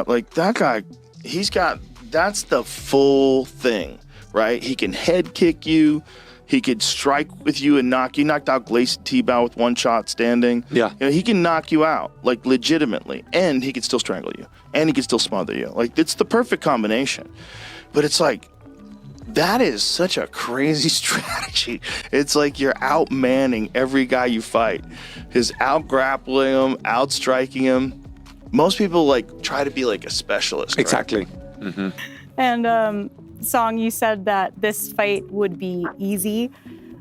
Like that guy, that's the full thing, right? He can head kick you. He could strike with you and knock you. Knocked out Gleison Tibau with one shot standing. Yeah. He can knock you out, like, legitimately. And he can still strangle you. And he can still smother you. Like, it's the perfect combination. But it's like, that is such a crazy strategy. It's like you're outmanning every guy you fight. Is out-grappling him, out-striking him. Most people, like, try to be, like, a specialist. Right? Exactly. Mm-hmm. And, Song, you said that this fight would be easy.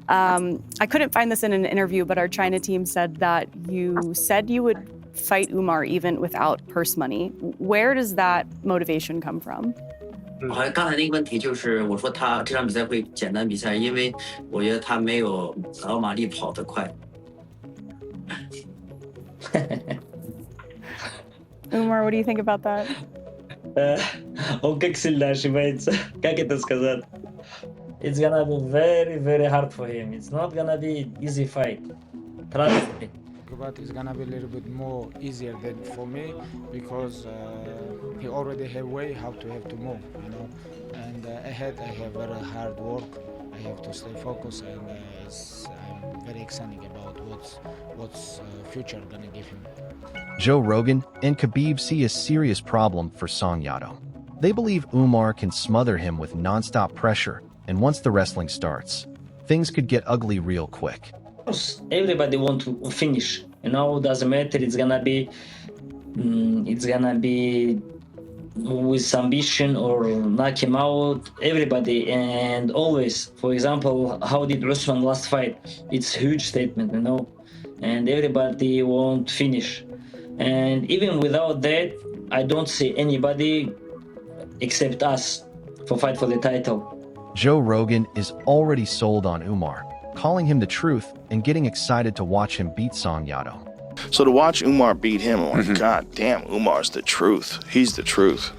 I couldn't find this in an interview, but our China team said that you said you would fight Umar even without purse money. Where does that motivation come from? 刚才那个问题就是我说他这场比赛会简单比赛，因为我觉得他没有老马力跑得快。Umar, what do you think about that? Он как сильно ошибается. Как это сказать? It's gonna be very, very hard for him. It's not gonna be easy fight. Trust me. But it's gonna be a little bit more easier than for me because he already have way how to have to move, you know. And ahead I have very hard work. I have to stay focused, and I'm very excited about what's future gonna give him. Joe Rogan and Khabib see a serious problem for Song Yadong. They believe Umar can smother him with non-stop pressure, and once the wrestling starts, things could get ugly real quick. Everybody want to finish. You know, doesn't matter. It's gonna be with ambition or knock him out. Everybody and always. For example, how did Usman last fight? It's a huge statement, you know, and everybody won't finish. And even without that, I don't see anybody except us for fight for the title. Joe Rogan is already sold on Umar, calling him the truth and getting excited to watch him beat Song Yadong. So to watch Umar beat him, I'm like, God damn, Umar's the truth. He's the truth.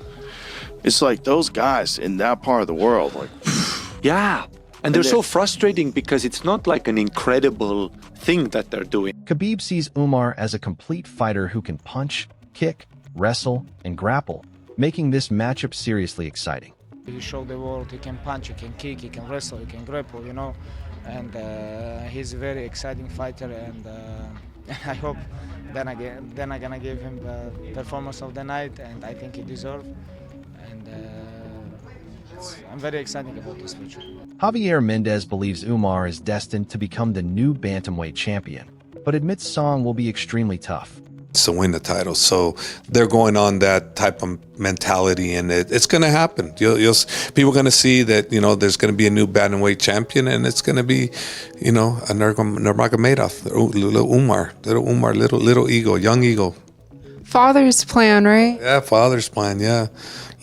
It's like those guys in that part of the world, like, Yeah. And they're so frustrating because it's not like an incredible thing that they're doing. Khabib sees Umar as a complete fighter who can punch, kick, wrestle, and grapple, making this matchup seriously exciting. He showed the world he can punch, he can kick, he can wrestle, he can grapple, you know. And he's a very exciting fighter, and I hope then I'm gonna give him the performance of the night, and I think he deserves. And I'm very excited about this future. Javier Mendez believes Umar is destined to become the new bantamweight champion, but admits Song will be extremely tough. To win the title, so they're going on that type of mentality, and it's going to happen. People are going to see that, you know, there's going to be a new bantamweight champion, and it's going to be, you know, a Nurmagomedov, little Umar, little ego, young ego. Father's plan, right? Yeah, father's plan. Yeah,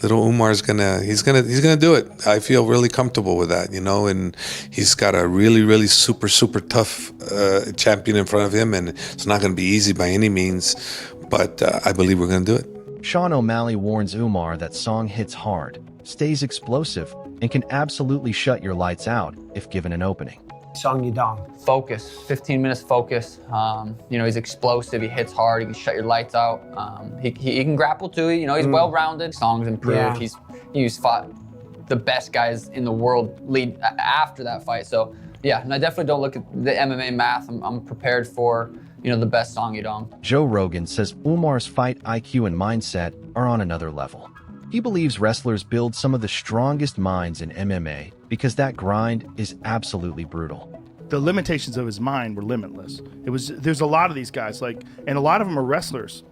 little Umar's he's gonna do it. I feel really comfortable with that, you know. And he's got a really super tough champion in front of him, and it's not gonna be easy by any means. But I believe we're gonna do it. Sean O'Malley warns Umar that Song hits hard, stays explosive, and can absolutely shut your lights out if given an opening. Song Yadong. Focus, 15 minutes focus. You know, he's explosive, he hits hard, he can shut your lights out. He can grapple too, you know, he's well-rounded. Song's improved, Yeah. he's fought the best guys in the world lead after that fight. So yeah, and I definitely don't look at the MMA math. I'm prepared for, you know, the best Song Yadong. Joe Rogan says Umar's fight IQ and mindset are on another level. He believes wrestlers build some of the strongest minds in MMA because that grind is absolutely brutal. The limitations of his mind were limitless. There's a lot of these guys, like, and a lot of them are wrestlers,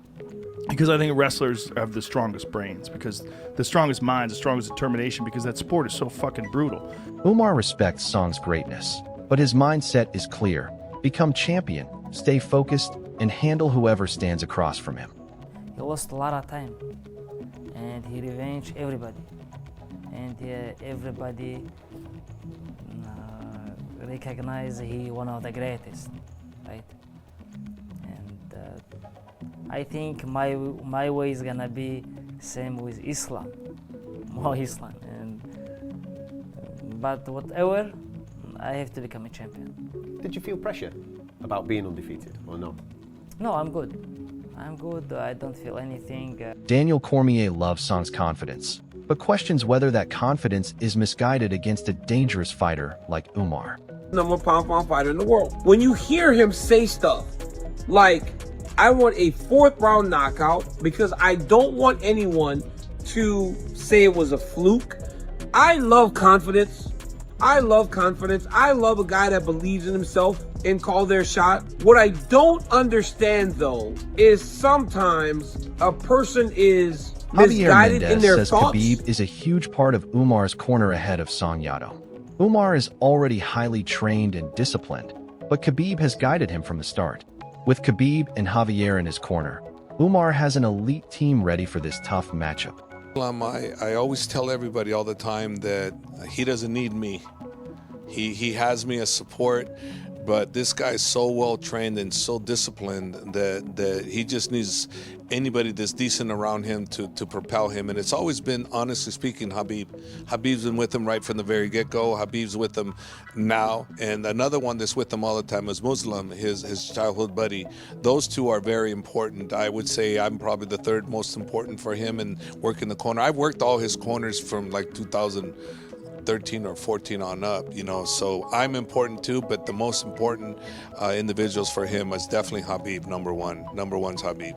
because I think wrestlers have the strongest brains, because the strongest minds, the strongest determination, because that sport is so fucking brutal. Umar respects Song's greatness, but his mindset is clear. Become champion, stay focused, and handle whoever stands across from him. He lost a lot of time, and he revenged everybody, and everybody recognize he one of the greatest, right? And I think my way is gonna be same with Islam, more Islam, but whatever, I have to become a champion. Did you feel pressure about being undefeated or not? No, I'm good. I'm good. I don't feel anything. Daniel Cormier loves Song's confidence, but questions whether that confidence is misguided against a dangerous fighter like Umar. #1 pound-for-pound fighter in the world. When you hear him say stuff like, I want a 4th round knockout because I don't want anyone to say it was a fluke. I love confidence. I love confidence. I love a guy that believes in himself and call their shot. What I don't understand though is sometimes a person is Javier misguided in Mendez their says thoughts. Khabib is a huge part of Umar's corner ahead of Song Yadong. Umar is already highly trained and disciplined, but Khabib has guided him from the start. With Khabib and Javier in his corner, Umar has an elite team ready for this tough matchup. I always tell everybody all the time that he doesn't need me. He has me as support, but this guy is so well trained and so disciplined that he just needs anybody that's decent around him to propel him. And it's always been, honestly speaking, Khabib. Khabib's been with him right from the very get-go. Khabib's with him now. And another one that's with him all the time is Muslim, his childhood buddy. Those two are very important. I would say I'm probably the 3rd most important for him and working the corner. I've worked all his corners from like 2013 or 14 on up, so I'm important too, but the most important individuals for him is definitely Khabib, number one. Number one's Khabib.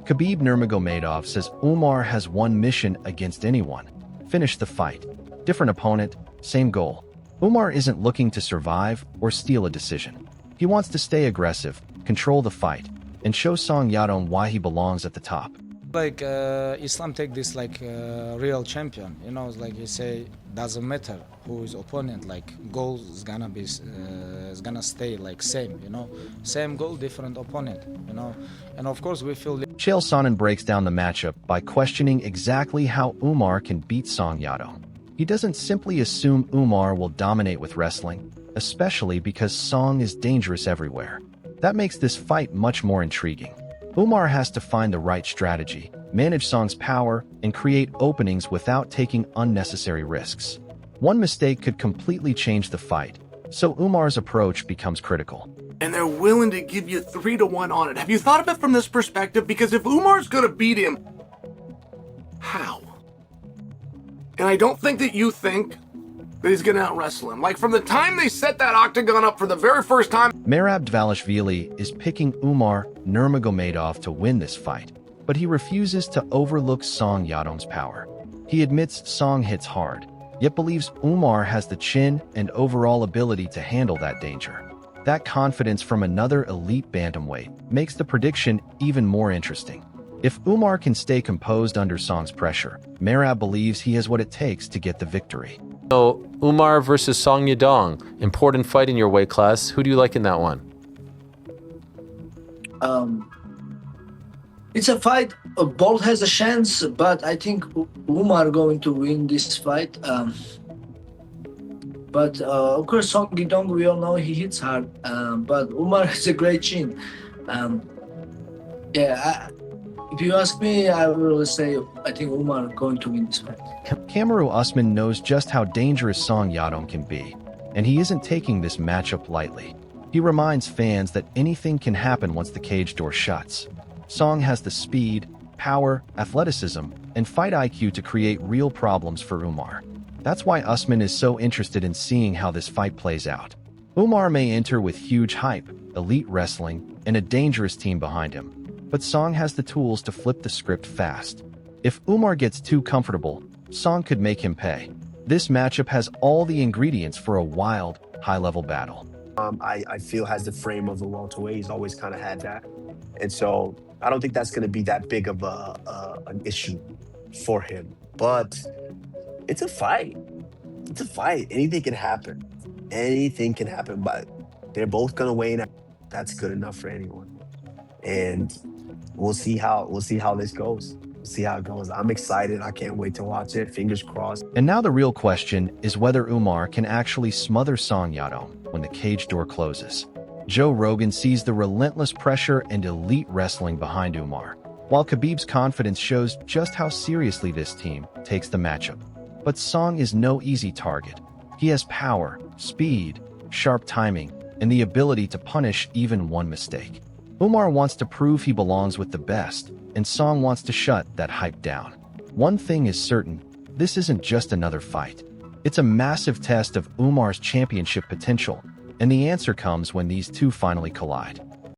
Khabib Nurmagomedov says Umar has one mission against anyone: finish the fight. Different opponent, same goal. Umar isn't looking to survive or steal a decision. He wants to stay aggressive, control the fight, and show Song Yadong why he belongs at the top. Like Islam take this like real champion, it's like you say, doesn't matter who is opponent, like goal is gonna be is gonna stay like same, same goal, different opponent, and of course we feel. Chael Sonnen breaks down the matchup by questioning exactly how Umar can beat Song Yadong. He doesn't simply assume Umar will dominate with wrestling, especially because Song is dangerous everywhere. That makes this fight much more intriguing. Umar has to find the right strategy, manage Song's power, and create openings without taking unnecessary risks. One mistake could completely change the fight, so Umar's approach becomes critical. And they're willing to give you 3-1 on it. Have you thought of it from this perspective? Because if Umar's gonna beat him, how? And I don't think that you think that he's gonna out-wrestle him. Like, from the time they set that octagon up for the very first time. Merab Dvalishvili is picking Umar Nurmagomedov to win this fight, but he refuses to overlook Song Yadong's power. He admits Song hits hard, yet believes Umar has the chin and overall ability to handle that danger. That confidence from another elite bantamweight makes the prediction even more interesting. If Umar can stay composed under Song's pressure, Merab believes he has what it takes to get the victory. So, Umar versus Song Yadong, important fight in your weight class. Who do you like in that one? It's a fight. Both has a chance, but I think Umar going to win this fight. But of course, Song Yadong, we all know he hits hard. But Umar has a great chin. If you ask me, I will say I think Umar going to win this fight. Kamaru Usman knows just how dangerous Song Yadong can be, and he isn't taking this matchup lightly. He reminds fans that anything can happen once the cage door shuts. Song has the speed, power, athleticism, and fight IQ to create real problems for Umar. That's why Usman is so interested in seeing how this fight plays out. Umar may enter with huge hype, elite wrestling, and a dangerous team behind him, but Song has the tools to flip the script fast. If Umar gets too comfortable, Song could make him pay. This matchup has all the ingredients for a wild, high-level battle. I feel has the frame of a welterweight. He's always kind of had that. And so I don't think that's going to be that big of an issue for him. But it's a fight. It's a fight. Anything can happen. Anything can happen. But they're both going to weigh in. That's good enough for anyone. And we'll see how this goes. We'll see how it goes. I'm excited. I can't wait to watch it. Fingers crossed. And now the real question is whether Umar can actually smother Song Yadong when the cage door closes. Joe Rogan sees the relentless pressure and elite wrestling behind Umar, while Khabib's confidence shows just how seriously this team takes the matchup. But Song is no easy target. He has power, speed, sharp timing, and the ability to punish even one mistake. Umar wants to prove he belongs with the best, and Song wants to shut that hype down. One thing is certain, this isn't just another fight. It's a massive test of Umar's championship potential, and the answer comes when these two finally collide.